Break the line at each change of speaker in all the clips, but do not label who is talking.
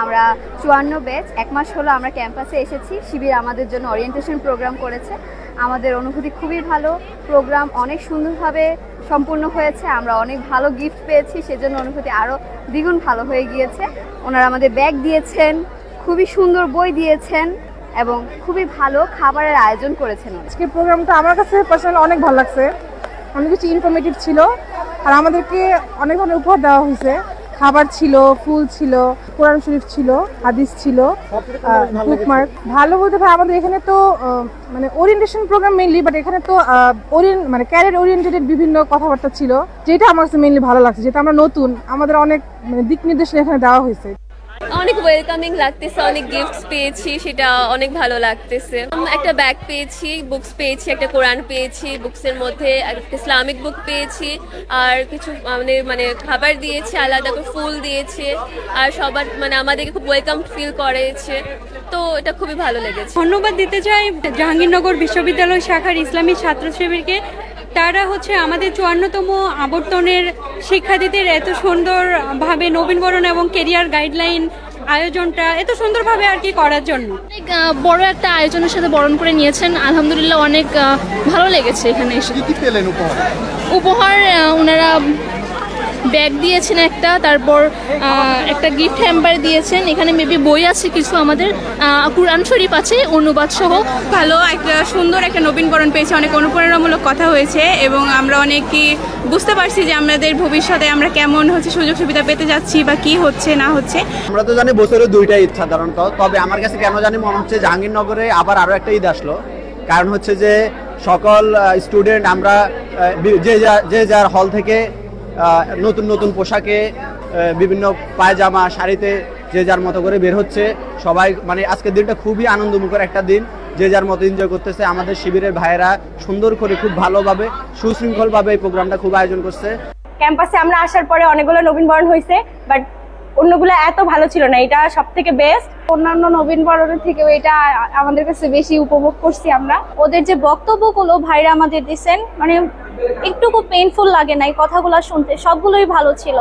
আমরা 54 ব্যাচ, এক মাস হলো আমরা ক্যাম্পাসে এসেছি। শিবির আমাদের জন্য ওরিয়েন্টেশন প্রোগ্রাম করেছে। আমাদের অনুভূতি খুবই ভালো, প্রোগ্রাম অনেক সুন্দরভাবে সম্পূর্ণ হয়েছে। আমরা অনেক ভালো গিফট পেয়েছি, সেজন্য অনুভূতি আরও দ্বিগুণ ভালো হয়ে গিয়েছে। ওনারা আমাদের ব্যাগ দিয়েছেন, খুবই সুন্দর বই দিয়েছেন এবং খুবই ভালো খাবারের আয়োজন করেছেন।
আজকে প্রোগ্রামটা আমার কাছে পার্সোনালি অনেক ভালো লাগছে, অনেক কিছু ইনফরমেটিভ ছিল। আর আমাদেরকে অনেক ধরনের উপহার দেওয়া হয়েছে, খাবার ছিল, ফুল ছিল, কোরআন শরীফ ছিল, হাদিস ছিল, বুকমার্ক। ভালো বলতে ভাই আমাদের এখানে তো মানে ওরিয়েন্টেশন প্রোগ্রাম মেইনলি, বাট এখানে তো মানে ক্যারিয়ার ওরিয়েন্টেড বিভিন্ন কথাবার্তা ছিল, যেটা আমার কাছে মেইনলি ভালো লাগছে। যেটা আমরা নতুন, আমাদের অনেক মানে দিক নির্দেশনা এখানে দেওয়া হয়েছে।
অনেক ওয়েলকামিং লাগতেছে, অনেক গিফটস পেয়েছি, সেটা অনেক ভালো লাগতেছে। একটা ব্যাগ পেয়েছি, বুকস পেয়েছি, একটা কোরআন পেয়েছি, বুকসের মধ্যে একটা ইসলামিক বুক পেয়েছি, আর কিছু মানে খাবার দিয়েছে, আলাদা করে ফুল দিয়েছে, আর সবার মানে আমাদেরকে খুব ওয়েলকাম ফিল করেছে। তো এটা খুবই ভালো লেগেছে।
ধন্যবাদ দিতে চাই জাহাঙ্গীরনগর বিশ্ববিদ্যালয় শাখার ইসলামী ছাত্র শিবিরকে। তারা আমাদের 54তম আবর্তনের শিক্ষার্থীদের এত সুন্দরভাবে নবীনবরণ এবং কেরিয়ার গাইডলাইন আয়োজনটা এত সুন্দরভাবে আর কি করার জন্য
অনেক বড় একটা আয়োজনের সাথে বরণ করে নিয়েছেন। আলহামদুলিল্লাহ অনেক ভালো লেগেছে এখানে এসে।
কি পেলেন
উপহার ওনারা ব্যাগ দিয়েছেন একটা, তারপর একটা গিফট হ্যাম্পার দিয়েছেন। এখানে মেবি বই আছে কিছু, আমাদের কুরআন শরীফ আছে অনুবাদ সহ।
ভালো একটা সুন্দর একটা নবীনবরণ পেয়েছে, অনেক অনুপ্রেরণামূলক কথা হয়েছে এবং আমরা অনেকই বুঝতে পারছি যে আমাদের ভবিষ্যতে আমরা কেমন সুযোগ সুবিধা পেতে যাচ্ছি বা কি হচ্ছে না হচ্ছে।
আমরা তো জানি বছরে দুইটা ঈদ সাধারণত, তবে আমার কাছে কেন জানি মনে হচ্ছে জাহাঙ্গীরনগরে আবার আরো একটা ঈদ আসলো। কারণ হচ্ছে যে সকল স্টুডেন্ট আমরা যে যার হল থেকে নতুন নতুন পোশাকে, বিভিন্ন পায়জামা, শাড়িতে যে যার মতো করে বের হচ্ছে সবাই। মানে আজকের দিনটা খুবই আনন্দমুখর একটা দিন, যে যার মতো এনজয় করতেছে। আমাদের শিবিরের ভাইয়েরা সুন্দর করে খুব ভালোভাবে সুশৃঙ্খলভাবে এই প্রোগ্রামটা খুব আয়োজন করছে।
ক্যাম্পাসে আমরা আসার পরে অনেকগুলো নবীনবরণ হয়েছে, বাট অন্যগুলো এত ভালো ছিল না, এটা সব থেকে বেস্ট।
অন্যান্য নবীনবরণের থেকে এটা আমাদের কাছে বেশি উপভোগ করছি আমরা।
ওদের যে বক্তব্যগুলো ভাইরা আমাদের দিচ্ছেন, মানে একটুকু পেইনফুল লাগে না এই কথাগুলো শুনতে, সবগুলোই ভালো ছিল।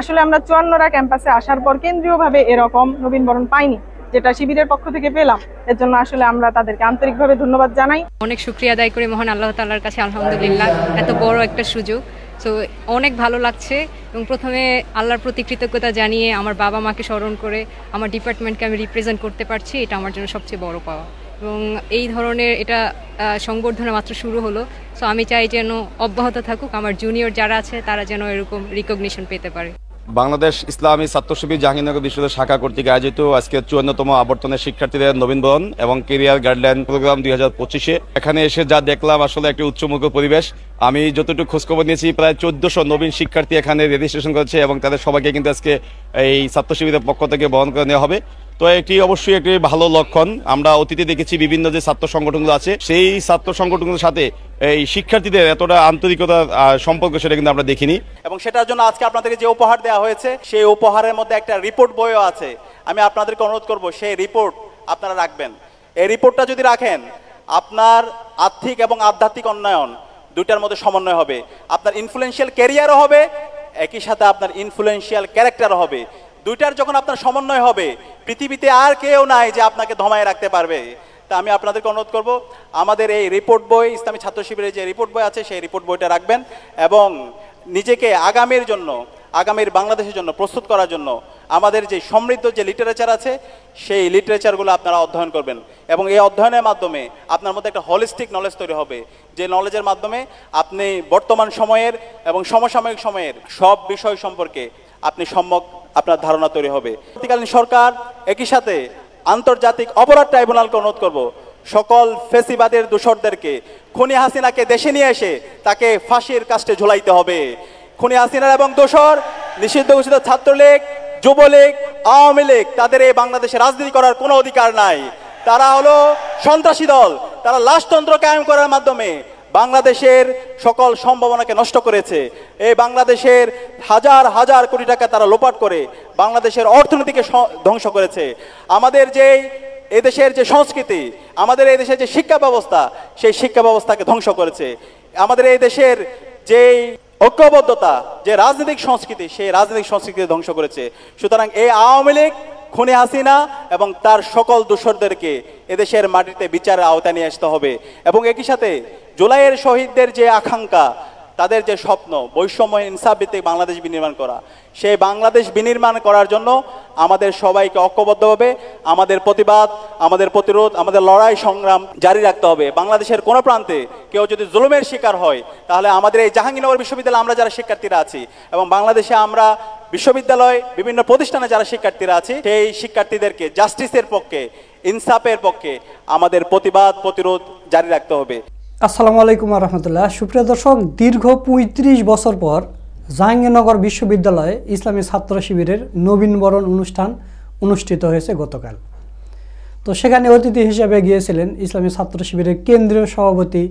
আসলে আমরা 54রা ক্যাম্পাসে আসার পর কেন্দ্রীয়ভাবে এরকম নবীনবরণ পাইনি, যেটা শিবিরের পক্ষ থেকে পেলাম। এর জন্য আসলে আমরা তাদেরকে আন্তরিকভাবে ধন্যবাদ জানাই।
অনেক শুকরিয়া আদায় করি মহান আল্লাহ তাআলার কাছে, আলহামদুলিল্লাহ এত বড় একটা সুযোগ। সো অনেক ভালো লাগছে এবং প্রথমে আল্লাহর প্রতি কৃতজ্ঞতা জানিয়ে আমার বাবা মাকে স্মরণ করে আমার ডিপার্টমেন্টকে আমি রিপ্রেজেন্ট করতে পারছি, এটা আমার জন্য সবচেয়ে বড় পাওয়া। এবং এই ধরনের এটা সংবর্ধনা মাত্র শুরু হলো। সো আমি চাই যেন অব্যাহত থাকুক, আমার জুনিয়র যারা আছে তারা যেন এরকম রিকগনিশন পেতে পারে।
বাংলাদেশ ইসলামী ছাত্র শিবির জাহাঙ্গীরনগর বিশ্ববিদ্যালয় শাখা কর্তৃক আয়োজিত আজকে 54তম আবর্তনের শিক্ষার্থীদের নবীনবরণ এবং কেরিয়ার গাইডলাইন প্রোগ্রাম 2025-এ এখানে এসে যা দেখলাম আসলে একটি উচ্চমুখ পরিবেশ। আমি যতটুকু খোঁজখবর নিয়েছি প্রায় 1400 নবীন শিক্ষার্থী এখানে রেজিস্ট্রেশন করেছে এবং তাদের সবাইকে কিন্তু আজকে এই ছাত্র শিবিরের পক্ষ থেকে বহন করে নেওয়া হবে। তো এটি অবশ্যই একটি ভালো লক্ষণ। আমরা অতীতে দেখেছি বিভিন্ন যে ছাত্র সংগঠনগুলো আছে সেই ছাত্র সংগঠনগুলোর সাথে এই শিক্ষার্থীদের এতটা আন্তরিকতার সম্পর্ক সেটা কিন্তু আমরা দেখিনি।
এবং সেটার জন্য আজকে আপনাদেরকে যে উপহার দেওয়া হয়েছে সেই উপহারের মধ্যে একটা রিপোর্ট বইও আছে। আমি আপনাদেরকে অনুরোধ করব সেই রিপোর্ট আপনারা রাখবেন। এই রিপোর্টটা যদি রাখেন আপনার আর্থিক এবং আধ্যাত্মিক উন্নয়ন দুইটার মধ্যে সমন্বয় হবে। আপনার ইনফ্লুয়েন্সিয়াল ক্যারিয়ারও হবে, একই সাথে আপনার ইনফ্লুয়েন্সিয়াল ক্যারেক্টারও হবে। দুইটার যখন আপনার সমন্বয় হবে, পৃথিবীতে আর কেউ নাই যে আপনাকে ধমায় রাখতে পারবে। তা আমি আপনাদেরকে অনুরোধ করব আমাদের এই রিপোর্ট বই, ইসলামী ছাত্র শিবিরের যে রিপোর্ট বই আছে সেই রিপোর্ট বইটা রাখবেন এবং নিজেকে আগামীর জন্য, আগামীর বাংলাদেশের জন্য প্রস্তুত করার জন্য আমাদের যে সমৃদ্ধ যে লিটারেচার আছে সেই লিটারেচারগুলো আপনারা অধ্যয়ন করবেন এবং এই অধ্যয়নের মাধ্যমে আপনার মধ্যে একটা হলিস্টিক নলেজ তৈরি হবে, যে নলেজের মাধ্যমে আপনি বর্তমান সময়ের এবং সমসাময়িক সময়ের সব বিষয় সম্পর্কে আপনি সম্যক আপনার ধারণা তৈরি হবে। অন্তর্বর্তীকালীন সরকার একই সাথে আন্তর্জাতিক অপরাধ ট্রাইব্যুনালকে অনুরোধ করব সকল ফেসিবাদের দোষরদেরকে, খুনি হাসিনাকে দেশে নিয়ে এসে তাকে ফাঁসির কাস্টে ঝুলাইতে হবে। খুনি হাসিনা এবং দোষর নিষিদ্ধ ঘোষিত ছাত্রলীগ, যুবলীগ, আওয়ামী লীগ তাদের এই বাংলাদেশে রাজনীতি করার কোনো অধিকার নাই। তারা হলো সন্ত্রাসী দল। তারা লাশতন্ত্র কায়েম করার মাধ্যমে বাংলাদেশের সকল সম্ভাবনাকে নষ্ট করেছে। এই বাংলাদেশের হাজার হাজার কোটি টাকা তারা লোপাট করে বাংলাদেশের অর্থনীতিকে ধ্বংস করেছে। আমাদের যেই এদেশের যে সংস্কৃতি, আমাদের এই দেশের যে শিক্ষা ব্যবস্থা, সেই শিক্ষা ব্যবস্থাকে ধ্বংস করেছে। আমাদের এই দেশের যেই ঐক্যবদ্ধতা, যে রাজনৈতিক সংস্কৃতি, সেই রাজনৈতিক সংস্কৃতি ধ্বংস করেছে। সুতরাং এই আওয়ামী লীগ খুনি হাসিনা এবং তার সকল দোষরদেরকে এদেশের মাটিতে বিচারের আওতায় নিয়ে আসতে হবে। এবং একই সাথে জুলাইয়ের শহীদদের যে আকাঙ্ক্ষা, তাদের যে স্বপ্ন বৈষম্য ইনসাফ ভিত্তিক বাংলাদেশ বিনির্মাণ করা, সেই বাংলাদেশ বিনির্মাণ করার জন্য আমাদের সবাইকে ঐক্যবদ্ধভাবে আমাদের প্রতিবাদ, আমাদের প্রতিরোধ, আমাদের লড়াই সংগ্রাম জারি রাখতে হবে। বাংলাদেশের কোনো প্রান্তে কেউ যদি জুলুমের শিকার হয়, তাহলে আমাদের এই জাহাঙ্গীরনগর বিশ্ববিদ্যালয়ে আমরা যারা শিক্ষার্থীরা আছি এবং বাংলাদেশে আমরা বিশ্ববিদ্যালয় বিভিন্ন প্রতিষ্ঠানে যারা শিক্ষার্থীরা আছি, সেই শিক্ষার্থীদেরকে জাস্টিসের পক্ষে, ইনসাফের পক্ষে আমাদের প্রতিবাদ প্রতিরোধ জারি রাখতে হবে।
আসসালামু আলাইকুম রহমতুল্লাহ। সুপ্রিয় দর্শক, দীর্ঘ ৩৫ বছর পর জাহাঙ্গীরনগর বিশ্ববিদ্যালয়ে ইসলামী ছাত্র শিবিরের নবীনবরণ অনুষ্ঠান অনুষ্ঠিত হয়েছে গতকাল। তো সেখানে অতিথি হিসেবে গিয়েছিলেন ইসলামী ছাত্র শিবিরের কেন্দ্রীয় সভাপতি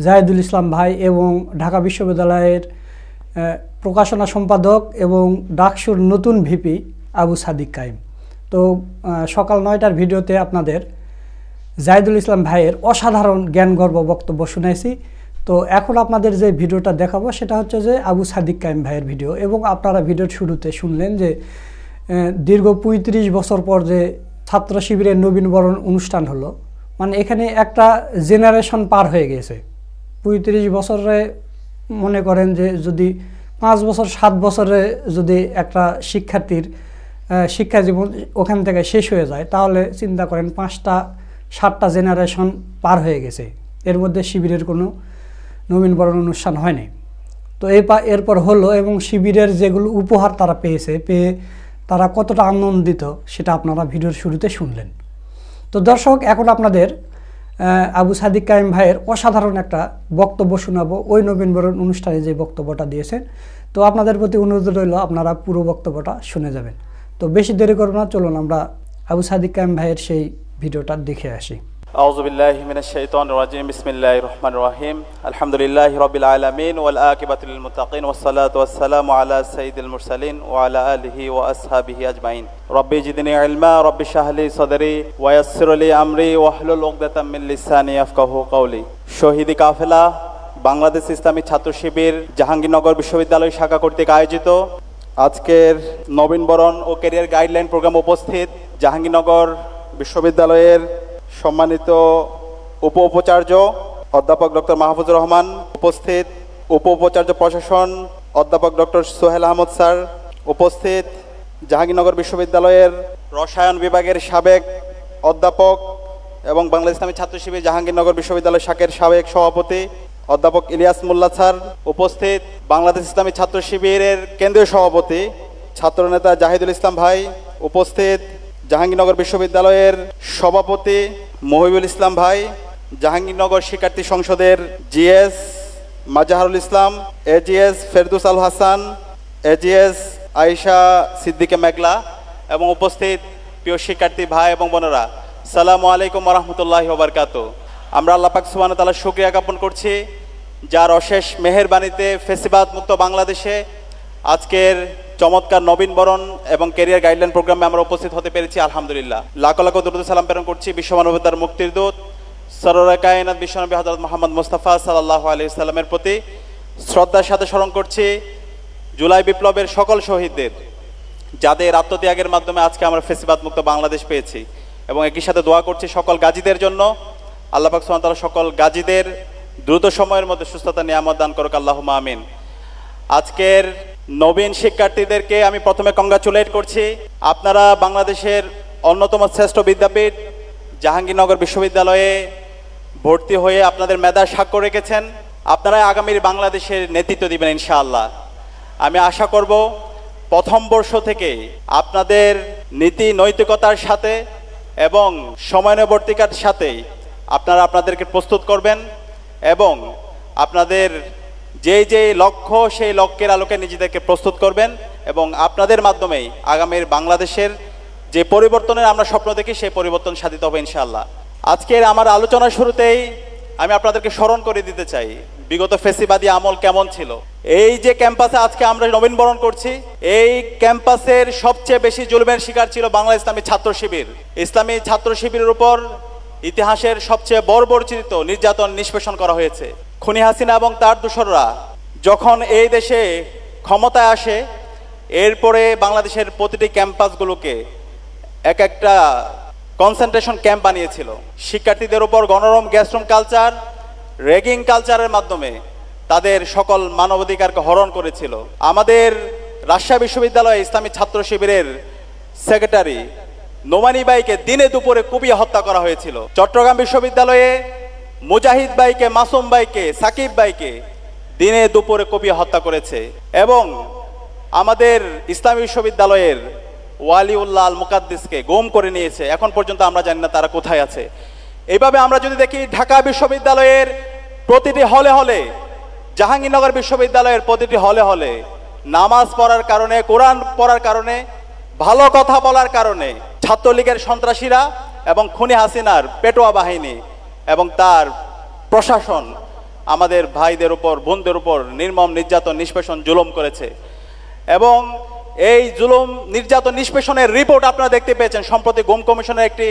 জাহিদুল ইসলাম ভাই এবং ঢাকা বিশ্ববিদ্যালয়ের প্রকাশনা সম্পাদক এবং ডাকসুর নতুন ভিপি আবু সাদিক কাইম। তো সকাল ৯টার ভিডিওতে আপনাদের জাহিদুল ইসলাম ভাইয়ের অসাধারণ জ্ঞানগর্ভ বক্তব্য শুনেছি। তো এখন আপনাদের যে ভিডিওটা দেখাবো সেটা হচ্ছে যে আবু সাদিক কাইম ভাইয়ের ভিডিও। এবং আপনারা ভিডিওর শুরুতে শুনলেন যে দীর্ঘ ৩৫ বছর পর যে ছাত্র শিবিরের নবীনবরণ অনুষ্ঠান হলো, মানে এখানে একটা জেনারেশন পার হয়ে গেছে। ৩৫ বছরে মনে করেন যে যদি 5 বছর 7 বছরে যদি একটা শিক্ষার্থীর শিক্ষা জীবন ওখান থেকে শেষ হয়ে যায়, তাহলে চিন্তা করেন 5টা-7টা জেনারেশন পার হয়ে গেছে। এর মধ্যে শিবিরের কোনো নবীনবরণ অনুষ্ঠান হয়নি। তো এরপর হলো, এবং শিবিরের যেগুলো উপহার তারা পেয়ে তারা কতটা আনন্দিত সেটা আপনারা ভিডিওর শুরুতে শুনলেন। তো দর্শক, এখন আপনাদের আবু সাদিক কাইম ভাইয়ের অসাধারণ একটা বক্তব্য শোনাবো, ওই নবীনবরণ অনুষ্ঠানে যে বক্তব্যটা দিয়েছেন। তো আপনাদের প্রতি অনুরোধ রইল আপনারা পুরো বক্তব্যটা শুনে যাবেন। তো বেশি দেরি করব না, চলুন আমরা আবু সাদিক কাইম ভাইয়ের সেই ভিডিওটা দেখে আসি।
আউযু বিল্লাহি মিনাশ শাইতানির রাজিম। বিসমিল্লাহির রহমানির রহিম। আলহামদুলিল্লাহি রাব্বিল আলামিন ওয়াল আকিবাতু লিল মুত্তাকিন ওয়াস সালাতু ওয়াস সালামু আলা সাইয়্যিদিল মুরসালিন ওয়া আলা আলিহি ওয়া আসহাবিহি আজমাইন। রব্বি জিদনি ইলমা রব্বি ইশরাহ লি সাদরি ওয়া ইয়াসসির লি আমরি ওয়াহলুল উকদাতাম মিন লিসানি ইয়াফকাহু কওলি। শহীদি কাফেলা বাংলাদেশ ইসলামী ছাত্র শিবির জাহাঙ্গীরনগর বিশ্ববিদ্যালয় শাখা কর্তৃক আয়োজিত আজকের নবীনবরণ ও ক্যারিয়ার গাইডলাইন প্রোগ্রাম উপস্থিত জাহাঙ্গীরনগর বিশ্ববিদ্যালয়ের সম্মানিত উপাচার্য অধ্যাপক ডক্টর মাহফুজুর রহমান, উপস্থিত উপাচার্য প্রশাসন অধ্যাপক ডক্টর সোহেল আহমদ স্যার, উপস্থিত জাহাঙ্গীরনগর বিশ্ববিদ্যালয়ের রসায়ন বিভাগের সাবেক অধ্যাপক এবং বাংলাদেশ ইসলামী ছাত্র শিবির জাহাঙ্গীরনগর বিশ্ববিদ্যালয় শাখার সাবেক সভাপতি অধ্যাপক ইলিয়াস মোল্লা স্যার, উপস্থিত বাংলাদেশ ইসলামী ছাত্র শিবিরের কেন্দ্রীয় সভাপতি ছাত্রনেতা জাহিদুল ইসলাম ভাই, উপস্থিত জাহাঙ্গীরনগর বিশ্ববিদ্যালয়ের সভাপতি মহিবুল ইসলাম ভাই, জাহাঙ্গীরনগর শিক্ষার্থী সংসদের জিএস মাজাহারুল ইসলাম, এজিএস ফেরদৌস আল হাসান, এজিএস আয়েশা সিদ্দিকে মেঘলা এবং উপস্থিত প্রিয় শিক্ষার্থী ভাই এবং বোনেরা, সালামু আলাইকুম ওয়া রাহমাতুল্লাহি ওয়া বারাকাতুহু। আমরা আল্লাহ পাক সুবহানাহু ওয়া তাআলার শুকরিয়া জ্ঞাপন করছি, যার অশেষ মেহেরবানিতে ফেসিবাদ মুক্ত বাংলাদেশে আজকের চমৎকার নবীনবরণ এবং ক্যারিয়ার গাইডলাইন প্রোগ্রামে আমরা উপস্থিত হতে পেরেছি। আলহামদুলিল্লাহ, লাখ লাখ দরুদ সালাম প্রেরণ করছি বিশ্বমানবতার মুক্তির দূত সরওয়ারে কায়নাত বিশ্বনবী হযরত মুহাম্মদ মুস্তাফা সাল্লাল্লাহু আলাইহি ওয়াসাল্লামের প্রতি শ্রদ্ধার সাথে স্মরণ করছি জুলাই বিপ্লবের সকল শহীদদের, যাদের আত্মত্যাগের মাধ্যমে আজকে আমরা ফেসিবাদ মুক্ত বাংলাদেশ পেয়েছি। এবং একই সাথে দোয়া করছি সকল গাজীদের জন্য, আল্লাহ পাক সুবহানাহু ওয়া তাআলা সকল গাজীদের দ্রুত সময়ের মধ্যে সুস্থতা নিয়ামত দান করুক, আল্লাহুম্মা আমিন। আজকের নবীন শিক্ষার্থীদেরকে আমি প্রথমে কংগ্রাচুলেট করছি। আপনারা বাংলাদেশের অন্যতম শ্রেষ্ঠ বিদ্যাপীঠ জাহাঙ্গীরনগর বিশ্ববিদ্যালয়ে ভর্তি হয়ে আপনাদের মেধার স্বাক্ষর রেখেছেন। আপনারা আগামীর বাংলাদেশের নেতৃত্ব দিবেন ইনশাআল্লাহ। আমি আশা করব প্রথম বর্ষ থেকে আপনাদের নীতি নৈতিকতার সাথে এবং সময়ানুবর্তিতার সাথে আপনারা আপনাদেরকে প্রস্তুত করবেন এবং আপনাদের যে লক্ষ্য সেই লক্ষ্যের আলোকে নিজেদেরকে প্রস্তুত করবেন এবং আপনাদের মাধ্যমেই আগামীর বাংলাদেশের যে পরিবর্তনের আমরা স্বপ্ন দেখি সেই পরিবর্তন সাধিত হবে ইনশাআল্লাহ। আজকের আমার আলোচনার শুরুতেই আমি আপনাদেরকে স্মরণ করে দিতে চাই বিগত ফেসিবাদী আমল কেমন ছিল। এই যে ক্যাম্পাসে আজকে আমরা নবীনবরণ করছি, এই ক্যাম্পাসের সবচেয়ে বেশি জুলুমের শিকার ছিল বাংলা ইসলামী ছাত্র শিবির। ইসলামী ছাত্র শিবিরের উপর ইতিহাসের সবচেয়ে বর্বরচিত নির্যাতন নিষ্পেষণ করা হয়েছে। খুনি হাসিনা এবং তার দোসররা যখন এই দেশে ক্ষমতায় আসে, এরপরে বাংলাদেশের প্রতিটি ক্যাম্পাসগুলোকে এক একটা কনসেন্ট্রেশন ক্যাম্প বানিয়েছিল। শিক্ষার্থীদের উপর গণরম গ্যাস্ট্রুম কালচার, র্যাগিং কালচারের মাধ্যমে তাদের সকল মানবাধিকারকে হরণ করেছিল। আমাদের রাজশাহী বিশ্ববিদ্যালয়ে ইসলামী ছাত্র শিবিরের সেক্রেটারি নোমানি ভাইকে দিনে দুপুরে কুপিয়ে হত্যা করা হয়েছিল। চট্টগ্রাম বিশ্ববিদ্যালয়ে মুজাহিদ ভাইকে, মাসুম ভাইকে, সাকিব ভাইকে দিনে দুপুরে কুপিয়ে হত্যা করেছে। এবং আমাদের ইসলামী বিশ্ববিদ্যালয়ের ওয়ালিউল্লাহ আল মুকাদ্দিসকে গুম করে নিয়েছে। এখন পর্যন্ত আমরা জানি না তারা কোথায় আছে। এইভাবে আমরা যদি দেখি ঢাকা বিশ্ববিদ্যালয়ের প্রতিটি হলে হলে, জাহাঙ্গীরনগর বিশ্ববিদ্যালয়ের প্রতিটি হলে হলে নামাজ পড়ার কারণে, কোরআন পড়ার কারণে, ভালো কথা বলার কারণে ছাত্রলীগের সন্ত্রাসীরা এবং খুনি হাসিনার পেটোয়া বাহিনী এবং তার প্রশাসন আমাদের ভাইদের উপর, বোনদের উপর নির্মম নির্যাতন, নিষ্পেষণ, জুলুম করেছে। এবং এই জুলুম, নির্যাতন, নিষ্পেষণের রিপোর্ট আপনারা দেখতে পেয়েছেন। সম্প্রতি গুম কমিশনের একটি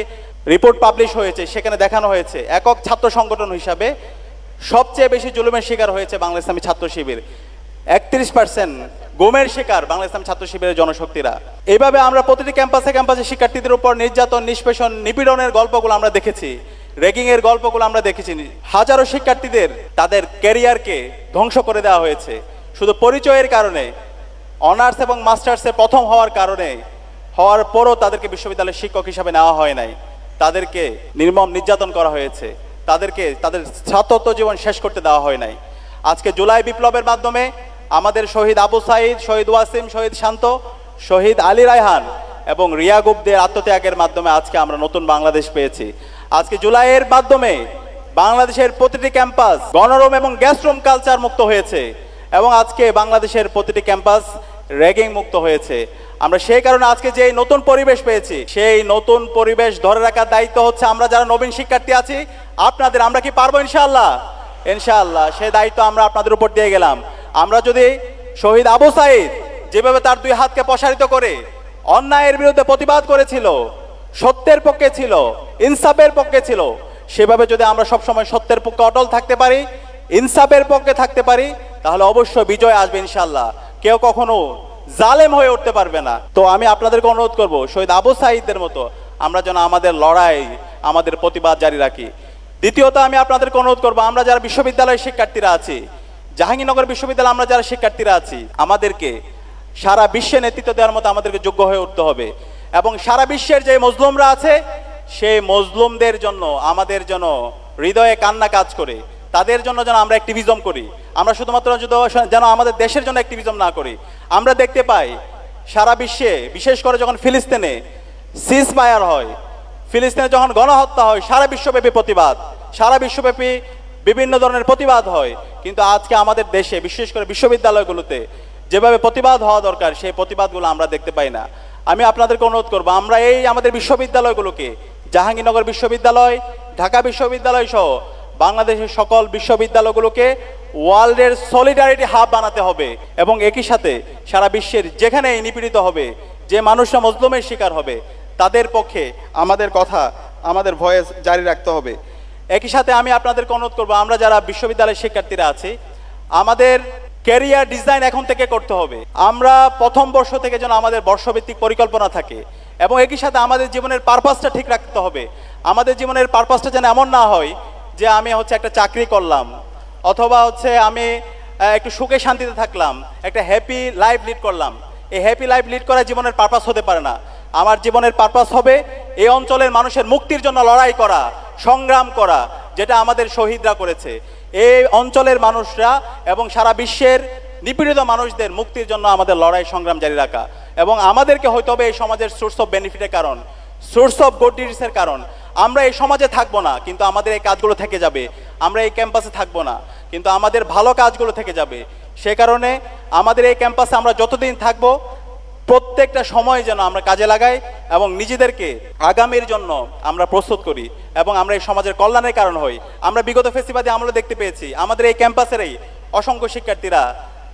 রিপোর্ট পাবলিশ হয়েছে, সেখানে দেখানো হয়েছে একক ছাত্র সংগঠন হিসাবে সবচেয়ে বেশি জুলুমের শিকার হয়েছে বাংলা ইসলামী ছাত্র শিবির। 31% গুমের শিকার বাংলা ইসলামী ছাত্র শিবিরের জনশক্তিরা। এইভাবে আমরা প্রতিটি ক্যাম্পাসে ক্যাম্পাসে শিক্ষার্থীদের উপর নির্যাতন, নিষ্পেষণ, নিপীড়নের গল্পগুলো আমরা দেখেছি, র্যাগিং এর গল্পগুলো আমরা দেখেছি। হাজারো শিক্ষার্থীদের তাদের ক্যারিয়ারকে ধ্বংস করে দেওয়া হয়েছে শুধু পরিচয়ের কারণে। অনার্স এবং মাস্টার্সে প্রথম হওয়ার কারণে, হওয়ার পরও তাদেরকে বিশ্ববিদ্যালয়ের শিক্ষক হিসাবে নেওয়া হয় নাই। তাদেরকে নির্মম নির্যাতন করা হয়েছে, তাদেরকে তাদের ছাত্রত্ব জীবন শেষ করতে দেওয়া হয় নাই। আজকে জুলাই বিপ্লবের মাধ্যমে আমাদের শহীদ আবু সাইদ, শহীদ ওয়াসিম, শহীদ শান্ত, শহীদ আলী রায়হান এবং রিয়া গুপ্তের আত্মত্যাগের মাধ্যমে আজকে আমরা নতুন বাংলাদেশ পেয়েছি। আজকে জুলাইয়ের মাধ্যমে বাংলাদেশের প্রতিটি ক্যাম্পাস গণরম এবং গ্যাস্ট্রুম কালচার মুক্ত হয়েছে এবং আজকে বাংলাদেশের প্রতিটি ক্যাম্পাস র্যাগিং মুক্ত হয়েছে। আমরা সেই কারণে আজকে যে নতুন পরিবেশ পেয়েছি, সেই নতুন পরিবেশ ধরে রাখার দায়িত্ব হচ্ছে আমরা যারা নবীন শিক্ষার্থী আছি আপনাদের। আমরা কি পারবো? ইনশাআল্লাহ, ইনশাআল্লাহ সেই দায়িত্ব আমরা আপনাদের উপর দিয়ে গেলাম। আমরা যদি শহীদ আবু সাইদ যেভাবে তার দুই হাতকে প্রসারিত করে অন্যায়ের বিরুদ্ধে প্রতিবাদ করেছিল, সত্যের পক্ষে ছিল, ইনসাফের পক্ষে ছিল, সেভাবে যদি আমরা সবসময় সত্যের পক্ষে অটল থাকতে পারি, ইনসাফের পক্ষে থাকতে পারি, তাহলে অবশ্যই বিজয় আসবে ইনশাআল্লাহ। কেউ কখনো জালেম হয়ে উঠতে পারবে না। তো আমি আপনাদেরকে অনুরোধ করব শহীদ আবু সাইদদের মতো আমরা যেন আমাদের লড়াই, আমাদের প্রতিবাদ জারি রাখি। দ্বিতীয়ত আমি আপনাদেরকে অনুরোধ করব, আমরা যারা বিশ্ববিদ্যালয়ের শিক্ষার্থীরা আছি, জাহাঙ্গীরনগর বিশ্ববিদ্যালয়ে আমরা যারা শিক্ষার্থীরা আছি, আমাদেরকে সারা বিশ্বে নেতৃত্ব দেওয়ার মতো আমাদেরকে যোগ্য হয়ে উঠতে হবে। এবং সারা বিশ্বের যে মজলুমরা আছে সেই মজলুমদের জন্য আমাদের যেন হৃদয়ে কান্না কাজ করে, তাদের জন্য যেন আমরা অ্যাক্টিভিজম করি। আমরা শুধুমাত্র যেন আমাদের দেশের জন্য অ্যাক্টিভিজম না করি। আমরা দেখতে পাই সারা বিশ্বে, বিশেষ করে যখন ফিলিস্তিনে সিজ ফায়ার হয়, ফিলিস্তিনে যখন গণহত্যা হয়, সারা বিশ্বব্যাপী প্রতিবাদ, সারা বিশ্বব্যাপী বিভিন্ন ধরনের প্রতিবাদ হয়। কিন্তু আজকে আমাদের দেশে বিশেষ করে বিশ্ববিদ্যালয়গুলোতে যেভাবে প্রতিবাদ হওয়া দরকার সেই প্রতিবাদগুলো আমরা দেখতে পাই না। আমি আপনাদেরকে অনুরোধ করবো আমরা এই আমাদের বিশ্ববিদ্যালয়গুলোকে, জাহাঙ্গীরনগর বিশ্ববিদ্যালয়, ঢাকা বিশ্ববিদ্যালয় সহ বাংলাদেশের সকল বিশ্ববিদ্যালয়গুলোকে ওয়ার্ল্ডের সলিডারিটি হাব বানাতে হবে। এবং একই সাথে সারা বিশ্বের যেখানে নিপীড়িত হবে, যে মানুষরা মজলুমের শিকার হবে, তাদের পক্ষে আমাদের কথা, আমাদের ভয়েস জারি রাখতে হবে। একই সাথে আমি আপনাদেরকে অনুরোধ করবো আমরা যারা বিশ্ববিদ্যালয়ের শিক্ষার্থীরা আছি, আমাদের ক্যারিয়ার ডিজাইন এখন থেকে করতে হবে। আমরা প্রথম বর্ষ থেকে যেন আমাদের বর্ষভিত্তিক পরিকল্পনা থাকে এবং একই সাথে আমাদের জীবনের পারপাসটা ঠিক রাখতে হবে। আমাদের জীবনের পারপাসটা যেন এমন না হয় যে আমি একটা চাকরি করলাম অথবা আমি একটু সুখে শান্তিতে থাকলাম, একটা হ্যাপি লাইফ লিড করলাম। এই হ্যাপি লাইফ লিড করা জীবনের পারপাস হতে পারে না। আমার জীবনের পারপাস হবে এই অঞ্চলের মানুষের মুক্তির জন্য লড়াই করা, সংগ্রাম করা, যেটা আমাদের শহীদরা করেছে। এই অঞ্চলের মানুষরা এবং সারা বিশ্বের নিপীড়িত মানুষদের মুক্তির জন্য আমাদের লড়াই সংগ্রাম জারি রাখা। এবং আমাদেরকে হয়তো হবে এই সমাজের সোর্স অফ বেনিফিটের কারণ, সোর্স অফ গুড ডিডসের কারণ আমরা এই সমাজে থাকবো না, কিন্তু আমাদের এই কাজগুলো থেকে যাবে। আমরা এই ক্যাম্পাসে থাকবো না, কিন্তু আমাদের ভালো কাজগুলো থেকে যাবে। সে কারণে আমাদের এই ক্যাম্পাসে আমরা যতদিন থাকবো প্রত্যেকটা সময় যেন আমরা কাজে লাগাই এবং নিজেদেরকে আগামীর জন্য আমরা প্রস্তুত করি এবং আমরা এই সমাজের কল্যাণের কারণ হই। আমরা বিগত ফেসিবাদী আমলে দেখতে পেয়েছি আমাদের এই ক্যাম্পাসেরই অসংখ্য শিক্ষার্থীরা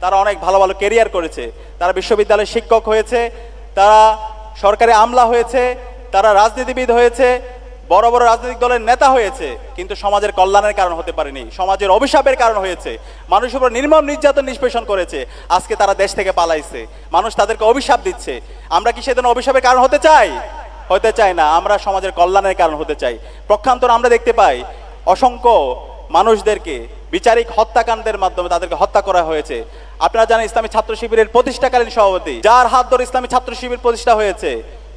তারা অনেক ভালো ভালো ক্যারিয়ার করেছে, তারা বিশ্ববিদ্যালয়ের শিক্ষক হয়েছে, তারা সরকারি আমলা হয়েছে, তারা রাজনীতিবিদ হয়েছে, বড় বড় রাজনৈতিক দলের নেতা হয়েছে, কিন্তু সমাজের কল্যাণের কারণ হতে পারেনি, সমাজের অভিশাপের কারণ হয়েছে। মানুষের উপর নির্মম নির্যাতন নিষ্পেষণ করেছে, আজকে তারা দেশ থেকে পালাইছে, মানুষ তাদেরকে অভিশাপ দিচ্ছে। আমরা কি সেদিন অভিশাপের কারণ হতে চাই? হতে চাই না, আমরা সমাজের কল্যাণের কারণ হতে চাই। পক্ষান্তর আমরা দেখতে পাই অসংখ্য মানুষদেরকে বিচারিক হত্যাকাণ্ডের মাধ্যমে তাদেরকে হত্যা করা হয়েছে। আপনারা জানেন ইসলামী ছাত্র শিবিরের প্রতিষ্ঠাকালীন সভাপতি, যার হাত ধরে ইসলামী ছাত্র শিবির প্রতিষ্ঠা হয়েছে,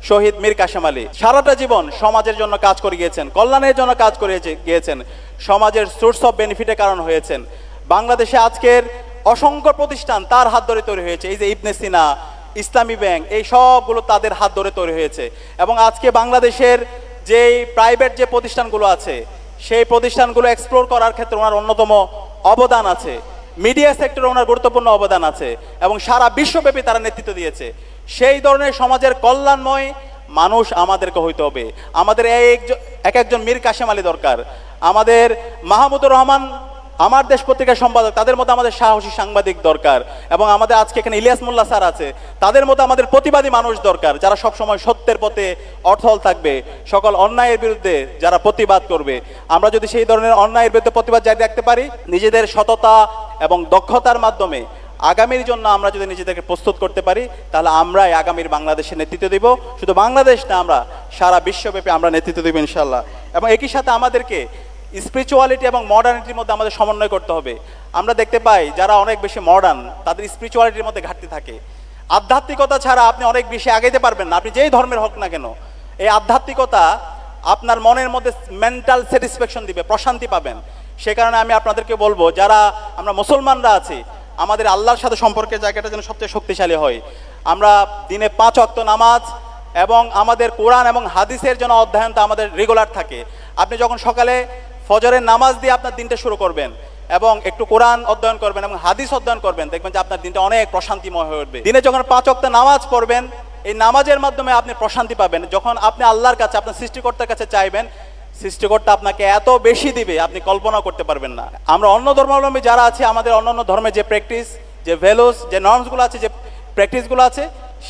শহীদ মীর কাশেম আলী, সারাটা জীবন সমাজের জন্য কাজ করে গিয়েছেন, কল্যাণের জন্য কাজ করে গিয়েছেন, সমাজের সোর্স অফ বেনিফিটের কারণ হয়েছেন। বাংলাদেশে আজকের অসংখ্য প্রতিষ্ঠান তার হাত ধরে তৈরি হয়েছে। এই যে ইবনে সিনা, ইসলামী ব্যাংক, এই সবগুলো তাদের হাত ধরে তৈরি হয়েছে। এবং আজকে বাংলাদেশের যেই প্রাইভেট যে প্রতিষ্ঠানগুলো আছে, সেই প্রতিষ্ঠানগুলো এক্সপ্লোর করার ক্ষেত্রে ওনার অন্যতম অবদান আছে। মিডিয়া সেক্টরে ওনার গুরুত্বপূর্ণ অবদান আছে এবং সারা বিশ্বব্যাপী তারা নেতৃত্ব দিয়েছে। সেই ধরনের সমাজের কল্যাণময় মানুষ আমাদেরকে হইতে হবে। আমাদের এক একজন মীর কাশেম আলী দরকার, আমাদের মাহমুদুর রহমান আমার দেশ পত্রিকার সম্পাদক, তাদের মধ্যে আমাদের সাহসী সাংবাদিক দরকার, এবং আমাদের আজকে এখানে ইলিয়াস মোল্লা স্যার আছে, তাদের মধ্যে আমাদের প্রতিবাদী মানুষ দরকার, যারা সবসময় সত্যের পথে অটল থাকবে, সকল অন্যায়ের বিরুদ্ধে যারা প্রতিবাদ করবে। আমরা যদি সেই ধরনের অন্যায়ের বিরুদ্ধে প্রতিবাদ জারি রাখতে পারি, নিজেদের সততা এবং দক্ষতার মাধ্যমে আগামীর জন্য আমরা যদি নিজেদেরকে প্রস্তুত করতে পারি, তাহলে আমরাই আগামীর বাংলাদেশে নেতৃত্ব দিব। শুধু বাংলাদেশ না, আমরা সারা বিশ্বব্যাপী আমরা নেতৃত্ব দেব ইনশাল্লাহ। এবং একই সাথে আমাদেরকে স্পিরিচুয়ালিটি এবং মডার্নিটির মধ্যে আমাদের সমন্বয় করতে হবে। আমরা দেখতে পাই যারা অনেক বেশি মডার্ন, তাদের স্পিরিচুয়ালিটির মধ্যে ঘাটতি থাকে। আধ্যাত্মিকতা ছাড়া আপনি অনেক বেশি আগাইতে পারবেন না, আপনি যেই ধর্মের হোক না কেন। এই আধ্যাত্মিকতা আপনার মনের মধ্যে মেন্টাল স্যাটিসফ্যাকশন দিবে, প্রশান্তি পাবেন। সে কারণে আমি আপনাদেরকে বলবো, যারা আমরা মুসলমানরা আছি, আমাদের আল্লাহর সাথে সম্পর্কের জায়গাটা যেন সবচেয়ে শক্তিশালী হয়। আমরা দিনে 5 ওয়াক্ত নামাজ এবং আমাদের কোরআন এবং হাদিসের জন্য অধ্যয়নটা আমাদের রেগুলার থাকে। আপনি যখন সকালে ফজরের নামাজ দিয়ে আপনার দিনটা শুরু করবেন এবং একটু কোরআন অধ্যয়ন করবেন এবং হাদিস অধ্যয়ন করবেন, দেখবেন যে আপনার দিনটা অনেক প্রশান্তিময় হয়ে উঠবে। দিনে যখন 5 ওয়াক্ত নামাজ পড়বেন, এই নামাজের মাধ্যমে আপনি প্রশান্তি পাবেন। যখন আপনি আল্লাহর কাছে, আপনার সৃষ্টিকর্তার কাছে চাইবেন, সৃষ্টিকর্তা আপনাকে এত বেশি দিবে আপনি কল্পনা করতে পারবেন না। আমরা অন্য ধর্মাবলম্বী যারা আছে, আমাদের অন্যান্য ধর্মের যে প্র্যাকটিস, যে ভ্যালুস, যে নর্মসগুলো আছে, যে প্র্যাকটিসগুলো আছে,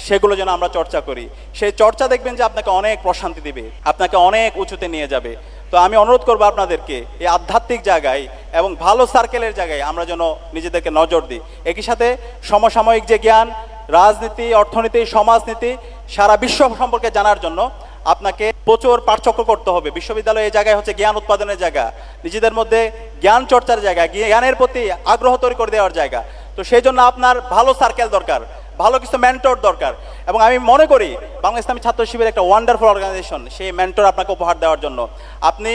সেগুলো যেন আমরা চর্চা করি। সেই চর্চা দেখবেন যে আপনাকে অনেক প্রশান্তি দিবে, আপনাকে অনেক উঁচুতে নিয়ে যাবে। তো আমি অনুরোধ করবো আপনাদেরকে এই আধ্যাত্মিক জায়গায় এবং ভালো সার্কেলের জায়গায় আমরা যেন নিজেদেরকে নজর দিই। একই সাথে সমসাময়িক যে জ্ঞান, রাজনীতি, অর্থনীতি, সমাজনীতি, সারা বিশ্ব সম্পর্কে জানার জন্য আপনাকে প্রচুর পাঠচক্র করতে হবে। বিশ্ববিদ্যালয় এই জায়গায় হচ্ছে জ্ঞান উৎপাদনের জায়গা, নিজেদের মধ্যে জ্ঞান চর্চার জায়গা, জ্ঞানের প্রতি আগ্রহ তৈরি করে দেওয়ার জায়গা। তো সেই জন্য আপনার ভালো সার্কেল দরকার, ভালো কিছু মেন্টর দরকার। এবং আমি মনে করি বাংলা ইসলামী ছাত্র শিবির একটা ওয়ান্ডারফুল অর্গানাইজেশন, সেই মেন্টর আপনাকে উপহার দেওয়ার জন্য। আপনি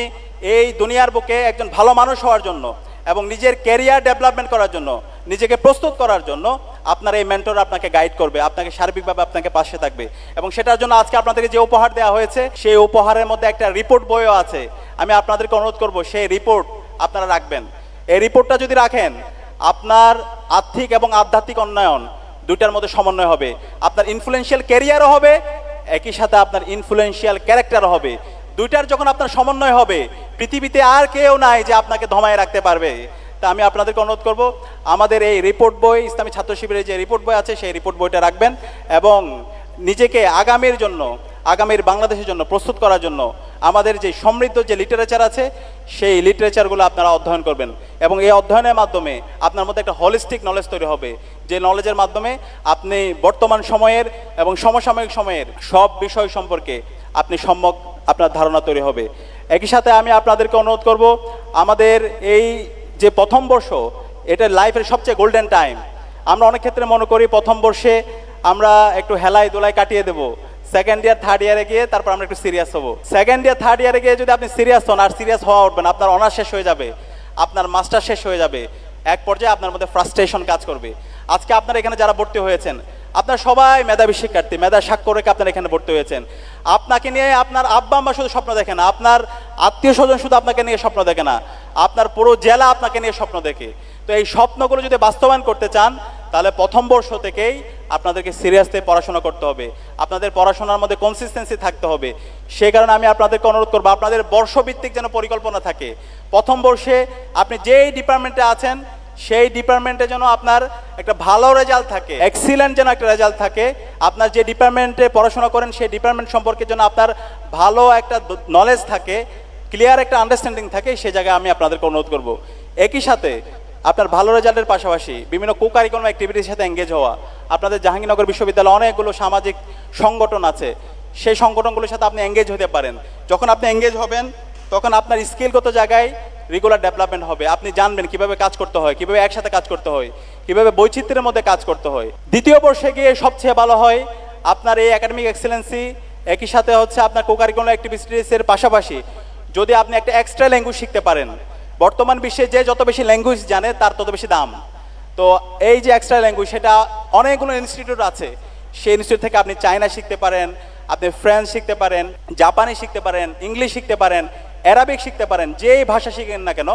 এই দুনিয়ার বুকে একজন ভালো মানুষ হওয়ার জন্য এবং নিজের ক্যারিয়ার ডেভেলপমেন্ট করার জন্য, নিজেকে প্রস্তুত করার জন্য আপনার এই মেন্টর আপনাকে গাইড করবে, আপনাকে সার্বিকভাবে আপনাকে পাশে থাকবে। এবং সেটার জন্য আজকে আপনাদেরকে যে উপহার দেওয়া হয়েছে, সেই উপহারের মধ্যে একটা রিপোর্ট বইও আছে। আমি আপনাদেরকে অনুরোধ করব সেই রিপোর্ট আপনারা রাখবেন। এই রিপোর্টটা যদি রাখেন, আপনার আর্থিক এবং আধ্যাত্মিক উন্নয়ন দুইটার মধ্যে সমন্বয় হবে। আপনার ইনফ্লুয়েন্সিয়াল ক্যারিয়ারও হবে, একই সাথে আপনার ইনফ্লুয়েন্সিয়াল ক্যারেক্টারও হবে। দুইটার যখন আপনার সমন্বয় হবে, পৃথিবীতে আর কেউ নাই যে আপনাকে ধমায় রাখতে পারবে। তা আমি আপনাদেরকে অনুরোধ করব, আমাদের এই রিপোর্ট বই, ইসলামী ছাত্র শিবিরের যে রিপোর্ট বই আছে, সেই রিপোর্ট বইটা রাখবেন এবং নিজেকে আগামীর জন্য, আগামীর বাংলাদেশের জন্য প্রস্তুত করার জন্য আমাদের যে সমৃদ্ধ যে লিটারেচার আছে, সেই লিটারেচারগুলো আপনারা অধ্যয়ন করবেন। এবং এই অধ্যয়নের মাধ্যমে আপনার মধ্যে একটা হলিস্টিক নলেজ তৈরি হবে, যে নলেজের মাধ্যমে আপনি বর্তমান সময়ের এবং সমসাময়িক সময়ের সব বিষয় সম্পর্কে আপনি সম্যক আপনার ধারণা তৈরি হবে। একই সাথে আমি আপনাদেরকে অনুরোধ করব, আমাদের এই যে প্রথম বর্ষ, এটা লাইফের সবচেয়ে গোল্ডেন টাইম। আমরা অনেক ক্ষেত্রে মনে করি প্রথম বর্ষে আমরা একটু হেলায় দোলায় কাটিয়ে দেবো, সেকেন্ড ইয়ার থার্ড ইয়ারে গিয়ে তারপর আমরা একটু সিরিয়াস হবো। সেকেন্ড ইয়ার থার্ড ইয়ারে গিয়ে যদি আপনি সিরিয়াস হন, আর সিরিয়াস হওয়া উঠবেন, আপনার অনার্স শেষ হয়ে যাবে, আপনার মাস্টার শেষ হয়ে যাবে, এক পর্যায়ে আপনার মধ্যে ফ্রাস্ট্রেশন কাজ করবে। আজকে আপনারা এখানে যারা ভর্তি হয়েছেন, আপনার সবাই মেধাবী শিক্ষার্থী, মেধা স্বাক্ষর রেখে আপনারা এখানে ভর্তি হয়েছেন। আপনাকে নিয়ে আপনার আব্বা আম্মা শুধু স্বপ্ন দেখে না, আপনার আত্মীয় স্বজন শুধু আপনাকে নিয়ে স্বপ্ন দেখে না, আপনার পুরো জেলা আপনাকে নিয়ে স্বপ্ন দেখে। তো এই স্বপ্নগুলো যদি বাস্তবায়ন করতে চান, তাহলে প্রথম বর্ষ থেকেই আপনাদেরকে সিরিয়াসলি পড়াশোনা করতে হবে, আপনাদের পড়াশোনার মধ্যে কনসিস্টেন্সি থাকতে হবে। সেই কারণে আমি আপনাদেরকে অনুরোধ করবো, আপনাদের বর্ষভিত্তিক যেন পরিকল্পনা থাকে। প্রথম বর্ষে আপনি যেই ডিপার্টমেন্টে আছেন, সেই ডিপার্টমেন্টে যেন আপনার একটা ভালো রেজাল্ট থাকে, এক্সিলেন্ট যেন একটা রেজাল্ট থাকে। আপনার যে ডিপার্টমেন্টে পড়াশোনা করেন, সেই ডিপার্টমেন্ট সম্পর্কে যেন আপনার ভালো একটা নলেজ থাকে, ক্লিয়ার একটা আন্ডারস্ট্যান্ডিং থাকে, সেই জায়গায় আমি আপনাদেরকে অনুরোধ করব। একই সাথে আপনার ভালো রেজাল্টের পাশাপাশি বিভিন্ন কো-কারিকুলাম অ্যাক্টিভিটির সাথে এঙ্গেজ হওয়া। আপনাদের জাহাঙ্গীরনগর বিশ্ববিদ্যালয়ে অনেকগুলো সামাজিক সংগঠন আছে, সেই সংগঠনগুলোর সাথে আপনি এঙ্গেজ হতে পারেন। যখন আপনি এঙ্গেজ হবেন তখন আপনার স্কিলগত জায়গায় রেগুলার ডেভেলপমেন্ট হবে, আপনি জানবেন কিভাবে কাজ করতে হয়, কিভাবে একসাথে কাজ করতে হয়, কিভাবে বৈচিত্র্যের মধ্যে কাজ করতে হয়। দ্বিতীয় বর্ষে গিয়ে সবচেয়ে ভালো হয় আপনার এই একাডেমিক এক্সেলেন্সি, একই সাথে হচ্ছে আপনার কোকারিকুলার অ্যাক্টিভিটিসের পাশাপাশি যদি আপনি একটা এক্সট্রা ল্যাঙ্গুয়েজ শিখতে পারেন। বর্তমান বিশ্বে যে যত বেশি ল্যাঙ্গুয়েজ জানে তার তত বেশি দাম। তো এই যে এক্সট্রা ল্যাঙ্গুয়েজ, সেটা অনেকগুলো ইনস্টিটিউট আছে, সেই ইনস্টিটিউট থেকে আপনি চায়না শিখতে পারেন, আপনি ফ্রেঞ্চ শিখতে পারেন, জাপানি শিখতে পারেন, ইংলিশ শিখতে পারেন, অ্যারাবিক শিখতে পারেন। যেই ভাষা শিখেন না কেন,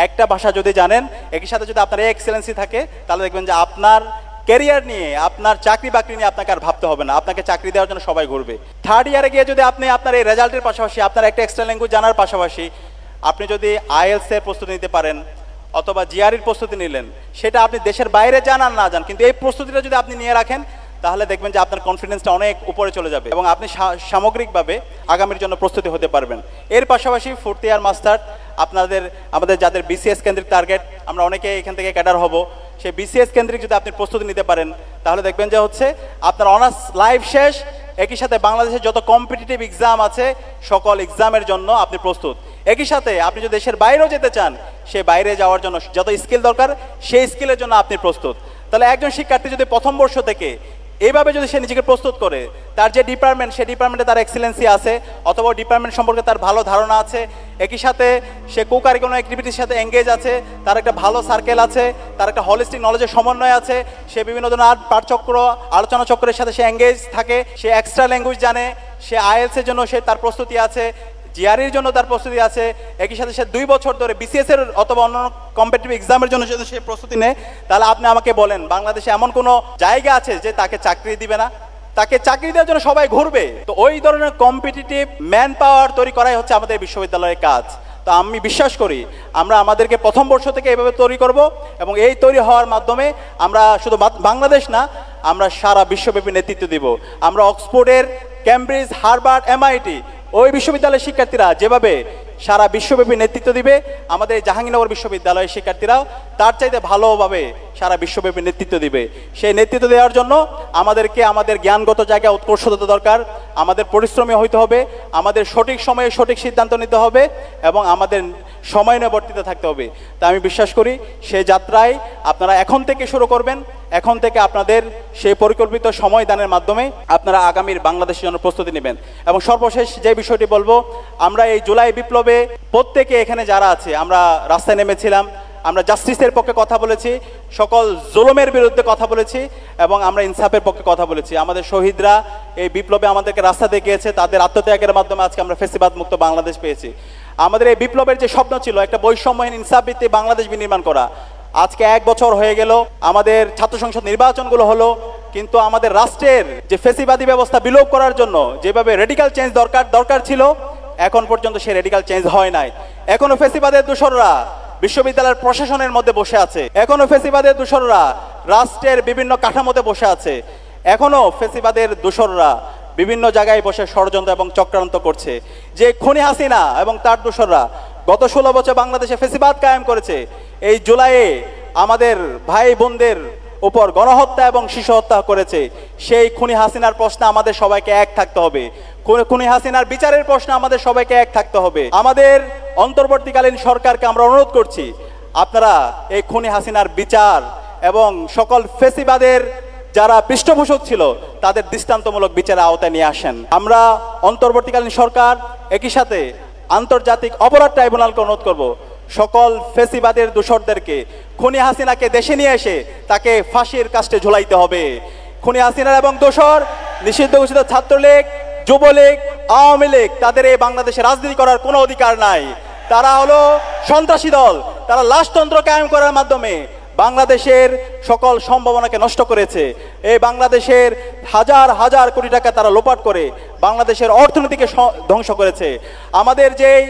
একটা ভাষা যদি জানেন, একই সাথে যদি আপনার এক্সেলেন্সি থাকে, তাহলে দেখবেন যে আপনার ক্যারিয়ার নিয়ে, আপনার চাকরি বাকরি নিয়ে আপনাকে আর ভাবতে হবে না, আপনাকে চাকরি দেওয়ার জন্য সবাই ঘুরবে। থার্ড ইয়ারে গিয়ে যদি আপনি আপনার এই রেজাল্টের পাশাপাশি আপনার একটা এক্সট্রা ল্যাঙ্গুয়েজ জানার পাশাপাশি আপনি যদি IELTS এর প্রস্তুতি নিতে পারেন অথবা GREর প্রস্তুতি নিলেন, সেটা আপনি দেশের বাইরে যান আর না যান, কিন্তু এই প্রস্তুতিটা যদি আপনি নিয়ে রাখেন, তাহলে দেখবেন যে আপনার কনফিডেন্সটা অনেক উপরে চলে যাবে এবং আপনি সামগ্রিকভাবে আগামীর জন্য প্রস্তুতি হতে পারবেন। এর পাশাপাশি ফোর্থ ইয়ার মাস্টার আমাদের যাদের BCS কেন্দ্রিক টার্গেট, আমরা অনেকে এখান থেকে ক্যাডার হব, সেই BCS কেন্দ্রিক যদি আপনি প্রস্তুতি নিতে পারেন, তাহলে দেখবেন যে হচ্ছে আপনার অনার্স লাইফ শেষ। একই সাথে বাংলাদেশের যত কম্পিটিটিভ এক্সাম আছে সকল এক্সামের জন্য আপনি প্রস্তুত। একই সাথে আপনি যদি দেশের বাইরেও যেতে চান, সে বাইরে যাওয়ার জন্য যত স্কিল দরকার সেই স্কিলের জন্য আপনি প্রস্তুত। তাহলে একজন শিক্ষার্থী যদি প্রথম বর্ষ থেকে এইভাবে যদি সে নিজেকে প্রস্তুত করে, তার যে ডিপার্টমেন্ট, সেই ডিপার্টমেন্টে তার এক্সেলেন্সি আছে অথবা ডিপার্টমেন্ট সম্পর্কে তার ভালো ধারণা আছে, একই সাথে সে কোকারিকুলার অ্যাক্টিভিটির সাথে এঙ্গেজ আছে, তার একটা ভালো সার্কেল আছে, তার একটা হলিস্টিক নলেজের সমন্বয় আছে, সে বিভিন্ন ধরনের পাঠচক্র, আলোচনা চক্রের সাথে সে এঙ্গেজ থাকে, সে এক্সট্রা ল্যাঙ্গুয়েজ জানে, সে IELTS এর জন্য সে তার প্রস্তুতি আছে, GREর জন্য তার প্রস্তুতি আছে, একই সাথে সে 2 বছর ধরে BCS এর অথবা অন্য কম্পিটিটিভ এক্সামের জন্য যদি সে প্রস্তুতি নেয়, তাহলে আপনি আমাকে বলেন বাংলাদেশে এমন কোনো জায়গা আছে যে তাকে চাকরি দিবে না? তাকে চাকরি দেওয়ার জন্য সবাই ঘুরবে। তো ওই ধরনের কম্পিটিটিভ ম্যান পাওয়ার তৈরি করাই হচ্ছে আমাদের বিশ্ববিদ্যালয়ের কাজ। তো আমি বিশ্বাস করি আমরা আমাদেরকে প্রথম বর্ষ থেকে এইভাবে তৈরি করব এবং এই তৈরি হওয়ার মাধ্যমে আমরা শুধু বাংলাদেশ না, আমরা সারা বিশ্বব্যাপী নেতৃত্ব দিব। আমরা অক্সফোর্ডের, ক্যামব্রিজ, হার্ভার্ড, MIT ওই বিশ্ববিদ্যালয়ের শিক্ষার্থীরা যেভাবে সারা বিশ্বব্যাপী নেতৃত্ব দিবে, আমাদের এই জাহাঙ্গীরনগর বিশ্ববিদ্যালয়ের শিক্ষার্থীরাও তার চাইতে ভালোভাবে সারা বিশ্বব্যাপী নেতৃত্ব দিবে। সেই নেতৃত্ব দেওয়ার জন্য আমাদেরকে আমাদের জ্ঞানগত জায়গায় উৎকর্ষতা দরকার, আমাদের পরিশ্রমী হইতে হবে, আমাদের সঠিক সময়ে সঠিক সিদ্ধান্ত নিতে হবে এবং আমাদের সময় নিবর্তিত থাকতে হবে। তা আমি বিশ্বাস করি সেই যাত্রায় আপনারা এখন থেকে শুরু করবেন, এখন থেকে আপনাদের সেই পরিকল্পিত সময় দানের মাধ্যমে আপনারা আগামীর বাংলাদেশের জন্য প্রস্তুতি নেবেন। এবং সর্বশেষ যে বিষয়টি বলবো, আমরা এই জুলাই বিপ্লবে প্রত্যেকে এখানে যারা আছে আমরা রাস্তায় নেমেছিলাম, আমরা জাস্টিসের পক্ষে কথা বলেছি, সকল জুলুমের বিরুদ্ধে কথা বলেছি এবং আমরা ইনসাফের পক্ষে কথা বলেছি। আমাদের শহীদরা এই বিপ্লবে আমাদেরকে রাস্তা দেখিয়েছে, তাদের আত্মত্যাগের মাধ্যমে আজকে আমরা ফ্যাসিবাদ মুক্ত বাংলাদেশ পেয়েছি। আমাদের এই বিপ্লবের যে স্বপ্ন ছিল একটা বৈষম্যহীন ইনসাফ ভিত্তিক বাংলাদেশ বিনির্মাণ করা, আজকে 1 বছর হয়ে গেল, আমাদের ছাত্র সংসদ নির্বাচনগুলো হলো, কিন্তু আমাদের রাষ্ট্রের যে ফ্যাসিবাদী ব্যবস্থা বিলোপ করার জন্য যেভাবে রেডিক্যাল চেঞ্জ দরকার ছিল, এখন পর্যন্ত সেই রেডিক্যাল চেঞ্জ হয় নাই। এখনো ফ্যাসিবাদের দোসররা বিশ্ববিদ্যালয়ের প্রশাসনের মধ্যে বসে আছে, এখনো ফ্যাসিবাদের দোসররা রাষ্ট্রের বিভিন্ন কাঠামোতে বসে আছে, এখনো ফ্যাসিবাদের দোসররা বিভিন্ন জায়গায় বসে ষড়যন্ত্র এবং চক্রান্ত করছে। যে খুনি হাসিনা এবং তার দোসররা গত 16 বছর বাংলাদেশে ফ্যাসিবাদ কায়েম করেছে, এই জুলাইয়ে আমাদের ভাই বোনদের উপর গণহত্যা এবং শিশু হত্যা করেছে, সেই খুনি হাসিনার প্রশ্নে আমাদের সবাইকে এক থাকতে হবে। খুনি হাসিনার বিচারের প্রশ্নে আমাদের সবাইকে এক থাকতে হবে। আমাদের অন্তর্বর্তীকালীন সরকারকে আমরা অনুরোধ করছি, আপনারা এই খুনি হাসিনার বিচার এবং সকল ফ্যাসিবাদের যারা পৃষ্ঠপোষক ছিল তাদের দৃষ্টান্তমূলক বিচারের আওতায় নিয়ে আসেন। আমরা অন্তর্বর্তীকালীন সরকার, একই সাথে আন্তর্জাতিক অপরাধ ট্রাইব্যুনালকে অনুরোধ করব, সকল ফ্যাসিবাদের দোষরদেরকে, খুনি হাসিনাকে দেশে নিয়ে এসে তাকে ফাঁসির কাস্টে ঝুলাইতে হবে। খুনি হাসিনার এবং দোষর নিষিদ্ধ ঘোষিত ছাত্রলীগ, যুবলীগ, আওয়ামী লীগ, তাদের এই বাংলাদেশে রাজনীতি করার কোনো অধিকার নাই। তারা হলো সন্ত্রাসী দল, তারা লাশতন্ত্র কায়েম করার মাধ্যমে বাংলাদেশের সকল সম্ভাবনাকে নষ্ট করেছে। এই বাংলাদেশের হাজার হাজার কোটি টাকা তারা লোপাট করে বাংলাদেশের অর্থনীতিকে ধ্বংস করেছে। আমাদের যেই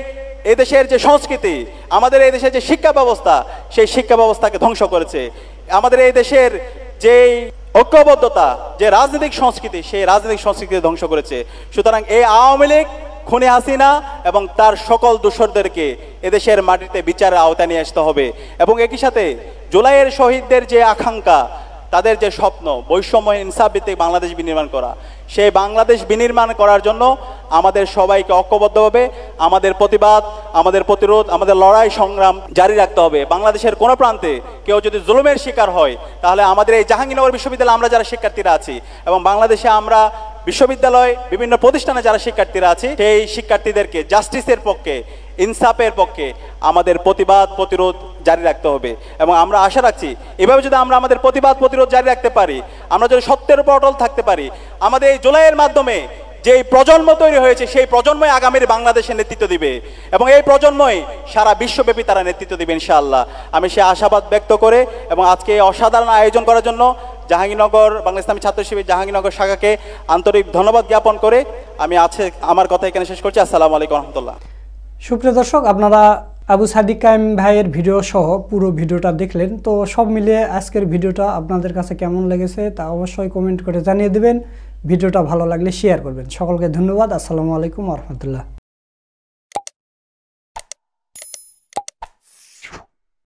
এদেশের যে সংস্কৃতি, আমাদের এই দেশের যে শিক্ষা ব্যবস্থা, সেই শিক্ষা ব্যবস্থাকে ধ্বংস করেছে। আমাদের এই দেশের যেই ঐক্যবদ্ধতা, যে রাজনৈতিক সংস্কৃতি, সেই রাজনৈতিক সংস্কৃতি ধ্বংস করেছে। সুতরাং এই আওয়ামী লীগ, খুনি হাসিনা এবং তার সকল দোসরদেরকে এদেশের মাটিতে বিচারের আওতায় নিয়ে আসতে হবে। এবং একই সাথে জুলাইয়ের শহীদদের যে আকাঙ্ক্ষা, তাদের যে স্বপ্ন বৈষম্যহীন ইনসাফ ভিত্তিক বাংলাদেশ বিনির্মাণ করা, সেই বাংলাদেশ বিনির্মাণ করার জন্য আমাদের সবাইকে ঐক্যবদ্ধভাবে আমাদের প্রতিবাদ, আমাদের প্রতিরোধ, আমাদের লড়াই সংগ্রাম জারি রাখতে হবে। বাংলাদেশের কোনো প্রান্তে কেউ যদি জুলুমের শিকার হয়, তাহলে আমাদের এই জাহাঙ্গীরনগর বিশ্ববিদ্যালয়ে আমরা যারা শিক্ষার্থীরা আছি এবং বাংলাদেশে আমরা বিশ্ববিদ্যালয় বিভিন্ন প্রতিষ্ঠানে যারা শিক্ষার্থীরা আছি, সেই শিক্ষার্থীদেরকে জাস্টিসের পক্ষে, ইনসাফের পক্ষে আমাদের প্রতিবাদ প্রতিরোধ জারি রাখতে হবে। এবং আমরা আশা রাখছি এভাবে যদি আমরা আমাদের প্রতিবাদ প্রতিরোধ জারি রাখতে পারি, আমরা যদি সত্যের উপর অটল থাকতে পারি, আমাদের এই জুলাইয়ের মাধ্যমে যেই প্রজন্ম তৈরি হয়েছে সেই প্রজন্মই আগামীর বাংলাদেশের নেতৃত্ব দিবে এবং এই প্রজন্মই সারা বিশ্বব্যাপী তারা নেতৃত্ব দিবে ইনশাআল্লাহ। আমি সে আশাবাদ ব্যক্ত করে এবং আজকে এই অসাধারণ আয়োজন করার জন্য জাহাঙ্গীরনগর বাংলা ইসলামী ছাত্র শিবির জাহাঙ্গীরনগর শাখাকে আন্তরিক ধন্যবাদ জ্ঞাপন করে আমি আমার কথা এখানে শেষ করছি। আসসালামু আলাইকুম রহমতুল্লাহ।
সুপ্রিয় দর্শক, আপনারা আবু সাদিক কায়েম ভাইয়ের ভিডিও সহ পুরো ভিডিওটা দেখলেন। তো সব মিলিয়ে আজকের ভিডিওটা আপনাদের কাছে কেমন লেগেছে তা অবশ্যই কমেন্ট করে জানিয়ে দেবেন। ভিডিওটা ভালো লাগলে শেয়ার করবেন। সকলকে ধন্যবাদ। আসসালামু আলাইকুম রহমতুল্লাহ।